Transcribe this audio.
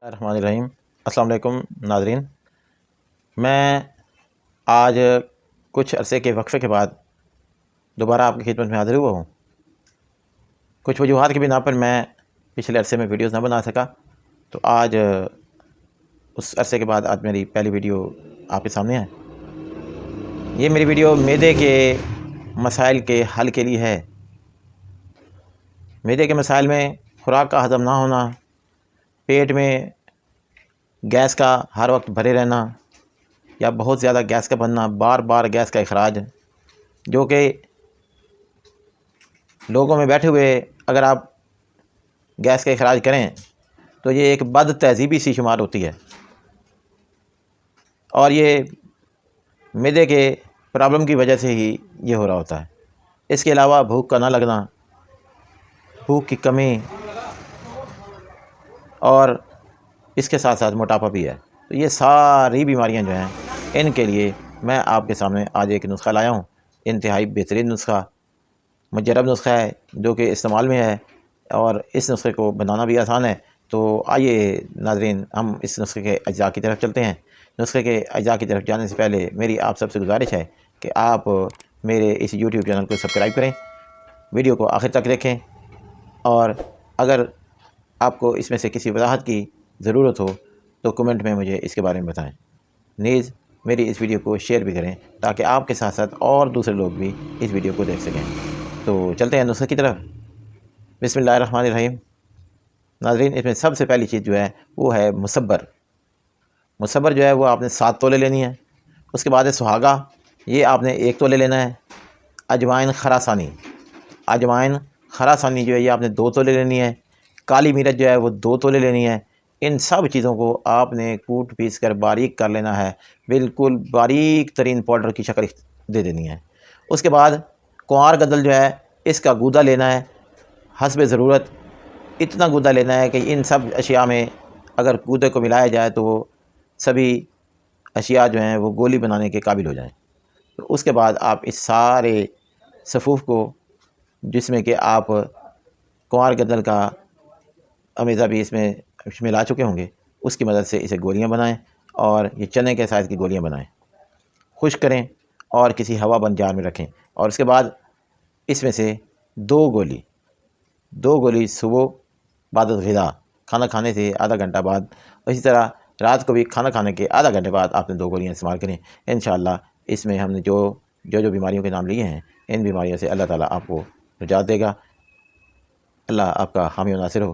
الرحمن الرحیم۔ السلام علیکم ناظرین، میں آج کچھ عرصے کے وقفے کے بعد دوبارہ آپ کی خدمت میں حاضر ہوا ہوں۔ کچھ وجوہات کی بنا پر میں پچھلے عرصے میں ویڈیوز نہ بنا سکا، تو آج اس عرصے کے بعد آج میری پہلی ویڈیو آپ کے سامنے ہے۔ یہ میری ویڈیو معدے کے مسائل کے حل کے لیے ہے۔ معدے کے مسائل میں خوراک کا ہضم نہ ہونا، پیٹ میں گیس کا ہر وقت بھرے رہنا یا بہت زیادہ گیس کا بننا، بار بار گیس کا اخراج، جو کہ لوگوں میں بیٹھے ہوئے اگر آپ گیس کا اخراج کریں تو یہ ایک بد تہذیبی سی شمار ہوتی ہے، اور یہ معدے کے پرابلم کی وجہ سے ہی یہ ہو رہا ہوتا ہے۔ اس کے علاوہ بھوک کا نہ لگنا، بھوک کی کمی، اور اس کے ساتھ ساتھ موٹاپا بھی ہے۔ تو یہ ساری بیماریاں جو ہیں، ان کے لیے میں آپ کے سامنے آج ایک نسخہ لایا ہوں۔ انتہائی بہترین نسخہ، مجرب نسخہ ہے جو کہ استعمال میں ہے، اور اس نسخے کو بنانا بھی آسان ہے۔ تو آئیے ناظرین، ہم اس نسخے کے اجزاء کی طرف چلتے ہیں۔ نسخے کے اجزاء کی طرف جانے سے پہلے میری آپ سب سے گزارش ہے کہ آپ میرے اس یوٹیوب چینل کو سبسکرائب کریں، ویڈیو کو آخر تک دیکھیں، اور اگر آپ کو اس میں سے کسی وضاحت کی ضرورت ہو تو کمنٹ میں مجھے اس کے بارے میں بتائیں۔ نیز میری اس ویڈیو کو شیئر بھی کریں تاکہ آپ کے ساتھ ساتھ اور دوسرے لوگ بھی اس ویڈیو کو دیکھ سکیں۔ تو چلتے ہیں نسخے کی طرف۔ بسم اللہ الرحمن الرحیم۔ ناظرین، اس میں سب سے پہلی چیز جو ہے وہ ہے مصبر۔ مصبر جو ہے وہ آپ نے 7 تولے لینی ہے۔ اس کے بعد ہے سہاگا، یہ آپ نے 1 تولے لینا ہے۔ اجوائن خراسانی، اجوائن خراسانی جو ہے یہ آپ نے 2 تولے لینی ہے۔ کالی مرچ جو ہے وہ 2 تولے لینی ہے۔ ان سب چیزوں کو آپ نے کوٹ پیس کر باریک کر لینا ہے، بالکل باریک ترین پاؤڈر کی شکل دے دینی ہے۔ اس کے بعد کوار گدل جو ہے اس کا گودا لینا ہے، حسب ضرورت اتنا گودا لینا ہے کہ ان سب اشیاء میں اگر گودے کو ملایا جائے تو وہ سبھی اشیاء جو ہیں وہ گولی بنانے کے قابل ہو جائیں۔ تو اس کے بعد آپ اس سارے صفوف کو، جس میں کہ آپ کوار گدل کا امیزہ بھی اس میں ملا چکے ہوں گے، اس کی مدد سے اسے گولیاں بنائیں، اور یہ چنے کے سائز کی گولیاں بنائیں، خشک کریں اور کسی ہوا بند جار میں رکھیں۔ اور اس کے بعد اس میں سے 2 گولی صبح بعد الغذاء، کھانا کھانے سے آدھا گھنٹہ بعد، اسی طرح رات کو بھی کھانا کھانے کے آدھا گھنٹے بعد آپ نے 2 گولیاں استعمال کریں۔ انشاءاللہ اس میں ہم نے جو بیماریوں کے نام لیے ہیں، ان بیماریوں سے اللہ تعالیٰ آپ کو نجات دے گا۔ اللہ آپ کا حامی و ناصر ہو۔